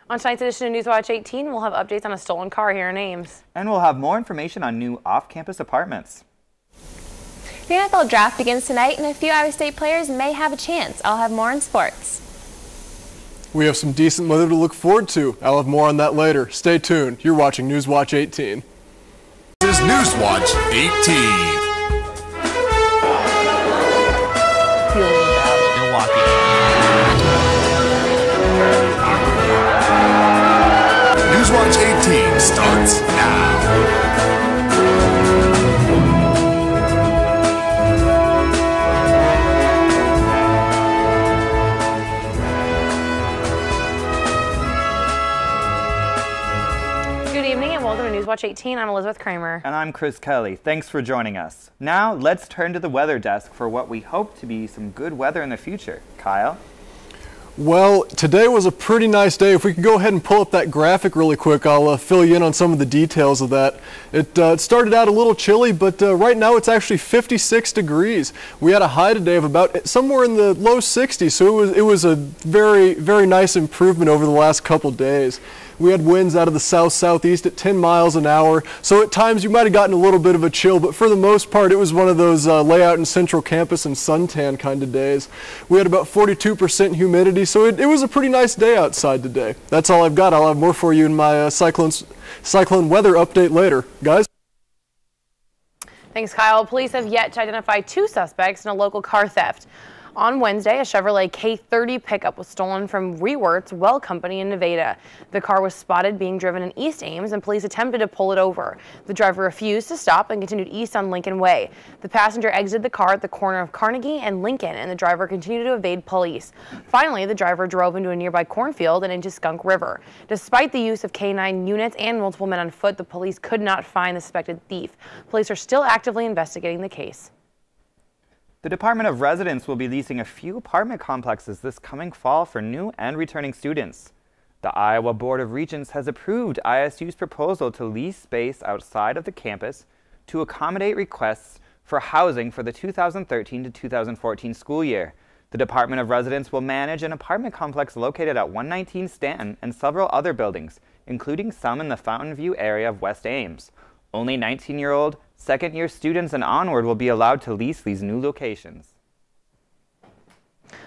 On tonight's edition of Newswatch 18, we'll have updates on a stolen car here in Ames. And we'll have more information on new off-campus apartments. The NFL draft begins tonight, and a few Iowa State players may have a chance. I'll have more in sports. We have some decent weather to look forward to. I'll have more on that later. Stay tuned. You're watching Newswatch 18. This is Newswatch 18. Newswatch 18 starts now. Good evening and welcome to Newswatch 18. I'm Elizabeth Kramer. And I'm Chris Kelly. Thanks for joining us. Now, let's turn to the weather desk for what we hope to be some good weather in the future. Kyle? Well, today was a pretty nice day. If we could go ahead and pull up that graphic really quick, I'll fill you in on some of the details of that. It started out a little chilly, but right now it's actually 56 degrees. We had a high today of about somewhere in the low 60s, so it was a very, very nice improvement over the last couple days. We had winds out of the south-southeast at 10 miles an hour, so at times you might have gotten a little bit of a chill, but for the most part it was one of those layout in central campus and suntan kind of days. We had about 42% humidity, so it was a pretty nice day outside today. That's all I've got. I'll have more for you in my cyclone weather update later. Guys? Thanks, Kyle. Police have yet to identify two suspects in a local car theft. On Wednesday, a Chevrolet K30 pickup was stolen from Rewert's Well Company in Nevada. The car was spotted being driven in East Ames, and police attempted to pull it over. The driver refused to stop and continued east on Lincoln Way. The passenger exited the car at the corner of Carnegie and Lincoln, and the driver continued to evade police. Finally, the driver drove into a nearby cornfield and into Skunk River. Despite the use of K9 units and multiple men on foot, the police could not find the suspected thief. Police are still actively investigating the case. The Department of Residence will be leasing a few apartment complexes this coming fall for new and returning students. The Iowa Board of Regents has approved ISU's proposal to lease space outside of the campus to accommodate requests for housing for the 2013 to 2014 school year. The Department of Residence will manage an apartment complex located at 119 Stanton and several other buildings, including some in the Fountain View area of West Ames. Only 19-year-old, second-year students and onward will be allowed to lease these new locations.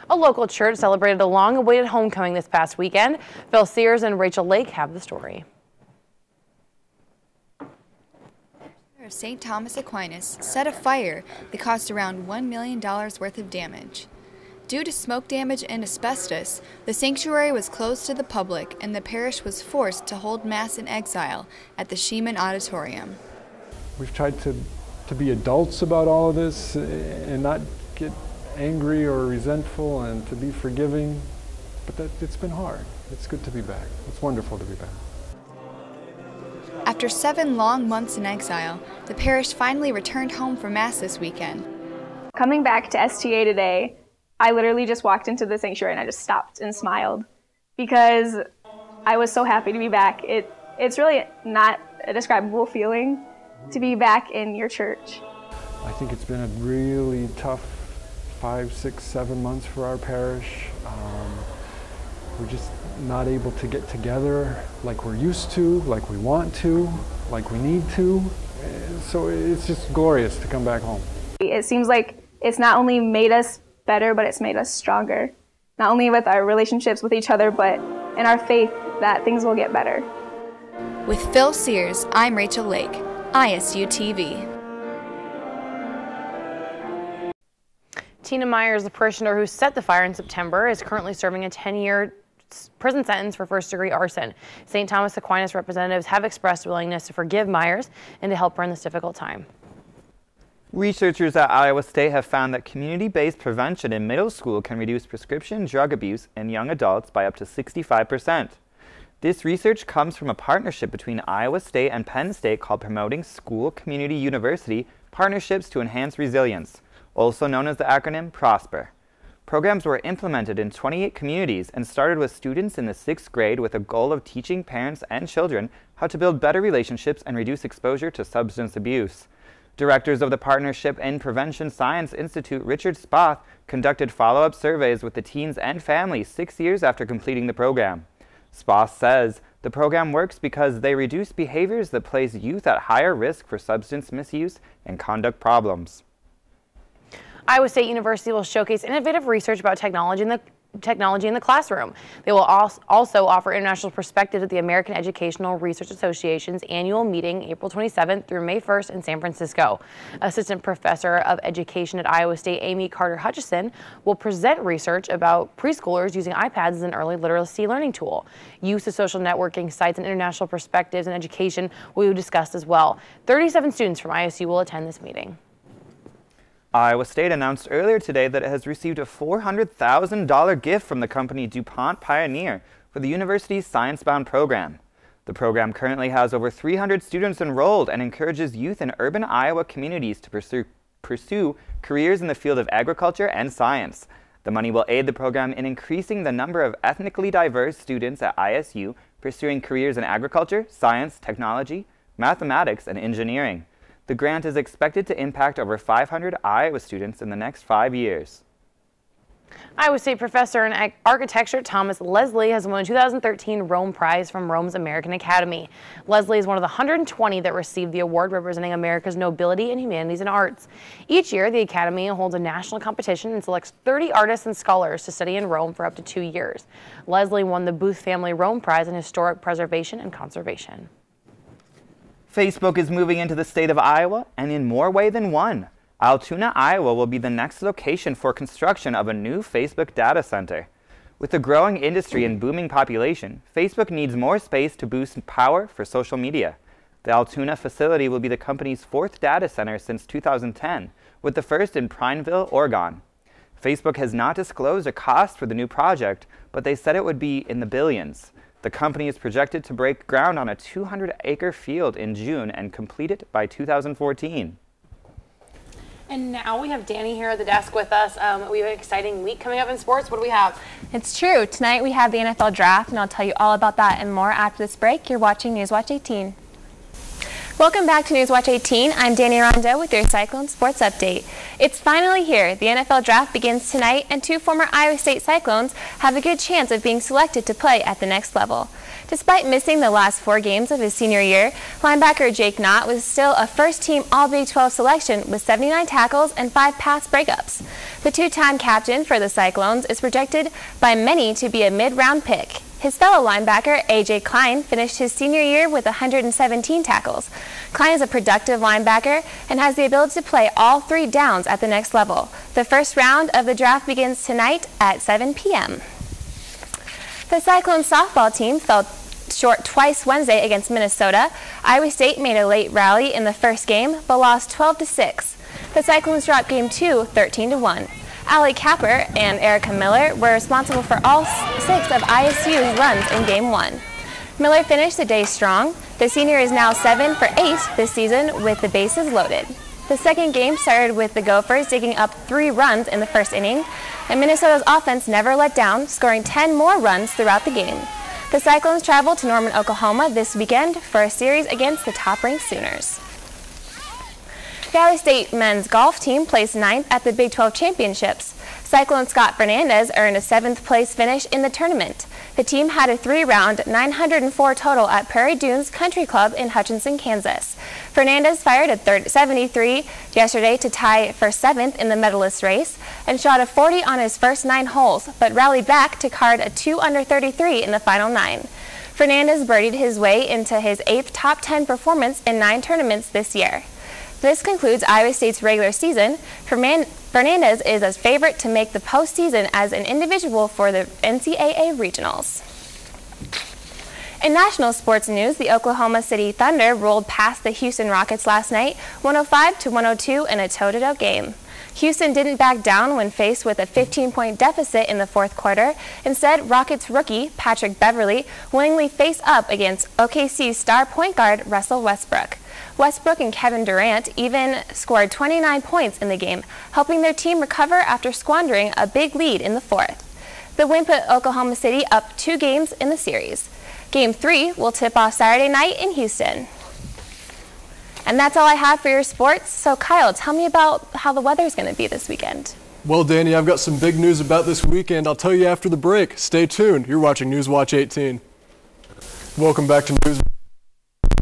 A local church celebrated a long-awaited homecoming this past weekend. Phil Sears and Rachel Lake have the story. St. Thomas Aquinas set a fire that caused around $1 million worth of damage. Due to smoke damage and asbestos, the sanctuary was closed to the public and the parish was forced to hold Mass in exile at the Sheeman Auditorium. We've tried to be adults about all of this and not get angry or resentful and to be forgiving, but it's been hard. It's good to be back. It's wonderful to be back. After 7 long months in exile, the parish finally returned home for Mass this weekend. Coming back to STA today, I literally just walked into the sanctuary and I just stopped and smiled because I was so happy to be back. It's really not a describable feeling to be back in your church. I think it's been a really tough 5, 6, 7 months for our parish. We're just not able to get together like we're used to, like we want to, like we need to. So it's just glorious to come back home. It seems like it's not only made us better, but it's made us stronger. Not only with our relationships with each other, but in our faith that things will get better. With Phil Sears, I'm Rachel Lake, ISU TV. Tina Myers, the parishioner who set the fire in September, is currently serving a 10-year prison sentence for first-degree arson. St. Thomas Aquinas representatives have expressed willingness to forgive Myers and to help her in this difficult time. Researchers at Iowa State have found that community-based prevention in middle school can reduce prescription drug abuse in young adults by up to 65%. This research comes from a partnership between Iowa State and Penn State called Promoting School Community University Partnerships to Enhance Resilience, also known as the acronym PROSPER. Programs were implemented in 28 communities and started with students in the 6th grade with a goal of teaching parents and children how to build better relationships and reduce exposure to substance abuse. Directors of the Partnership and Prevention Science Institute, Richard Spoth, conducted follow-up surveys with the teens and families 6 years after completing the program. Sposs says the program works because they reduce behaviors that place youth at higher risk for substance misuse and conduct problems. Iowa State University will showcase innovative research about technology in the classroom. They will also offer international perspectives at the American Educational Research Association's annual meeting April 27th through May 1st in San Francisco. Assistant Professor of Education at Iowa State, Amy Carter-Hutchison, will present research about preschoolers using iPads as an early literacy learning tool. Use of social networking sites and international perspectives in education will be discussed as well. 37 students from ISU will attend this meeting. Iowa State announced earlier today that it has received a $400,000 gift from the company DuPont Pioneer for the university's science-bound program. The program currently has over 300 students enrolled and encourages youth in urban Iowa communities to pursue careers in the field of agriculture and science. The money will aid the program in increasing the number of ethnically diverse students at ISU pursuing careers in agriculture, science, technology, mathematics, and engineering. The grant is expected to impact over 500 Iowa students in the next 5 years. Iowa State professor in architecture Thomas Leslie has won a 2013 Rome Prize from Rome's American Academy. Leslie is one of the 120 that received the award representing America's nobility in humanities and arts. Each year, the Academy holds a national competition and selects 30 artists and scholars to study in Rome for up to 2 years. Leslie won the Booth Family Rome Prize in Historic Preservation and Conservation. Facebook is moving into the state of Iowa, and in more ways than one. Altoona, Iowa will be the next location for construction of a new Facebook data center. With a growing industry and booming population, Facebook needs more space to boost power for social media. The Altoona facility will be the company's 4th data center since 2010, with the first in Prineville, Oregon. Facebook has not disclosed a cost for the new project, but they said it would be in the billions. The company is projected to break ground on a 200-acre field in June and complete it by 2014. And now we have Dani here at the desk with us. We have an exciting week coming up in sports. What do we have? It's true. Tonight we have the NFL Draft, and I'll tell you all about that and more after this break. You're watching Newswatch 18. Welcome back to Newswatch 18. I'm Dani Rondeau with your Cyclone Sports Update. It's finally here. The NFL Draft begins tonight, and 2 former Iowa State Cyclones have a good chance of being selected to play at the next level. Despite missing the last 4 games of his senior year, linebacker Jake Knott was still a first-team All-Big 12 selection with 79 tackles and 5 pass breakups. The 2-time captain for the Cyclones is projected by many to be a mid-round pick. His fellow linebacker, A.J. Klein, finished his senior year with 117 tackles. Klein is a productive linebacker and has the ability to play all 3 downs at the next level. The first round of the draft begins tonight at 7 p.m. The Cyclone softball team fell short twice Wednesday against Minnesota. Iowa State made a late rally in the first game, but lost 12-6. The Cyclones dropped Game 2, 13-1. Allie Capper and Erica Miller were responsible for all 6 of ISU's runs in Game 1. Miller finished the day strong. The senior is now 7 for 8 this season with the bases loaded. The second game started with the Gophers digging up 3 runs in the first inning, and Minnesota's offense never let down, scoring 10 more runs throughout the game. The Cyclones travel to Norman, Oklahoma this weekend for a series against the top-ranked Sooners. The Iowa State men's golf team placed 9th at the Big 12 Championships. Cyclone Scott Fernandez earned a 7th place finish in the tournament. The team had a 3-round 904 total at Prairie Dunes Country Club in Hutchinson, Kansas. Fernandez fired a 73 yesterday to tie for 7th in the medalist race and shot a 40 on his first 9 holes, but rallied back to card a 2 under 33 in the final 9. Fernandez birdied his way into his 8th top 10 performance in 9 tournaments this year. This concludes Iowa State's regular season. Fernandez is a favorite to make the postseason as an individual for the NCAA Regionals. In national sports news, the Oklahoma City Thunder rolled past the Houston Rockets last night, 105-102 in a toe-to-toe game. Houston didn't back down when faced with a 15-point deficit in the 4th quarter. Instead, Rockets rookie Patrick Beverley willingly faced up against OKC's star point guard Russell Westbrook. Westbrook and Kevin Durant even scored 29 points in the game, helping their team recover after squandering a big lead in the 4th. The win put Oklahoma City up 2 games in the series. Game 3 will tip off Saturday night in Houston. And that's all I have for your sports. So Kyle, tell me about how the weather is going to be this weekend. Well, Dani, I've got some big news about this weekend. I'll tell you after the break. Stay tuned. You're watching Newswatch 18. Welcome back to News.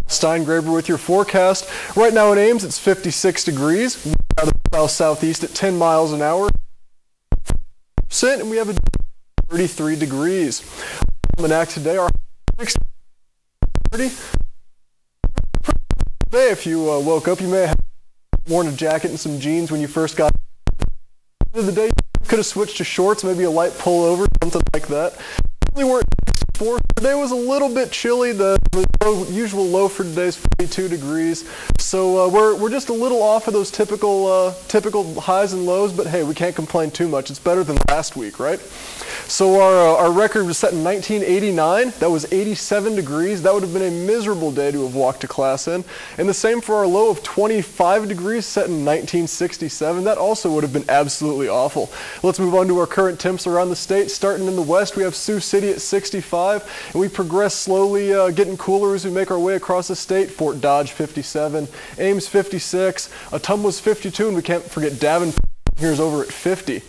Steingreaber with your forecast. Right now in Ames, it's 56 degrees. Out of south-southeast at 10 miles an hour. And we have a 33 degrees. Almanac today, our 60. Today, if you woke up, you may have worn a jacket and some jeans when you first got into the day. You could have switched to shorts, maybe a light pullover, something like that. Really weren't 64. Today was a little bit chilly. The usual low for today is 42 degrees. So we're just a little off of those typical highs and lows, but hey, we can't complain too much. It's better than last week, right? So our record was set in 1989. That was 87 degrees. That would have been a miserable day to have walked to class in. And the same for our low of 25 degrees set in 1967. That also would have been absolutely awful. Let's move on to our current temps around the state. Starting in the west, we have Sioux City at 65, and we progress slowly, getting cooler as we make our way across the state. Fort Dodge 57, Ames 56, Ottumwa's 52, and we can't forget Davenport here's over at 50.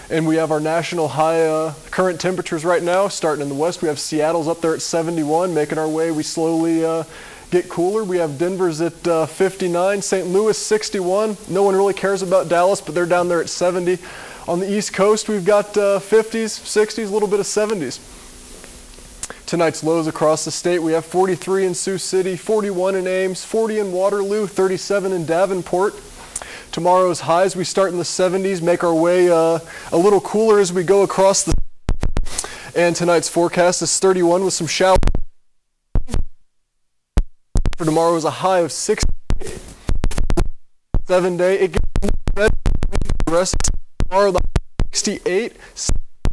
And we have our national high current temperatures right now. Starting in the west, we have Seattle's up there at 71. Making our way, we slowly get cooler. We have Denver's at 59, St. Louis 61. No one really cares about Dallas, but they're down there at 70. On the East Coast, we've got 50s, 60s, a little bit of 70s. Tonight's lows across the state, we have 43 in Sioux City, 41 in Ames, 40 in Waterloo, 37 in Davenport. Tomorrow's highs, we start in the 70s, make our way a little cooler as we go across the. And tonight's forecast is 31 with some showers. For tomorrow is a high of 68. 7-day, it gets better. The rest of tomorrow, the 68.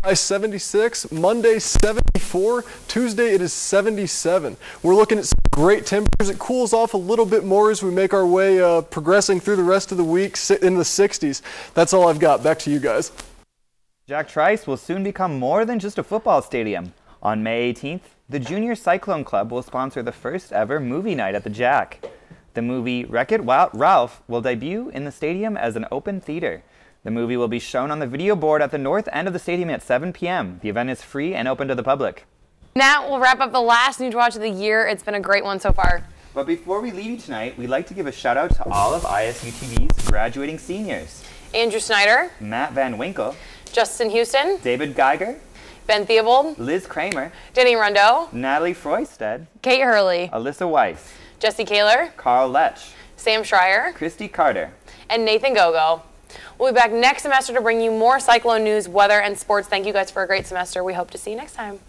High 76, Monday 74, Tuesday it is 77. We're looking at some great temperatures. It cools off a little bit more as we make our way progressing through the rest of the week in the 60s. That's all I've got. Back to you guys. Jack Trice will soon become more than just a football stadium. On May 18th, the Junior Cyclone Club will sponsor the first ever movie night at the Jack. The movie Wreck-It Ralph will debut in the stadium as an open theater. The movie will be shown on the video board at the north end of the stadium at 7 p.m. The event is free and open to the public. Now we'll wrap up the last Newswatch of the year. It's been a great one so far. But before we leave you tonight, we'd like to give a shout out to all of ISUTV's graduating seniors. Andrew Snyder, Matt Van Winkle, Justin Houston, David Geiger, Ben Theobald, Liz Kramer, Dani Rondeau, Natalie Froisted, Kate Hurley, Alyssa Weiss, Jesse Kaler, Carl Lech, Sam Schreier, Christy Carter, and Nathan Gogo. We'll be back next semester to bring you more Cyclone news, weather, and sports. Thank you guys for a great semester. We hope to see you next time.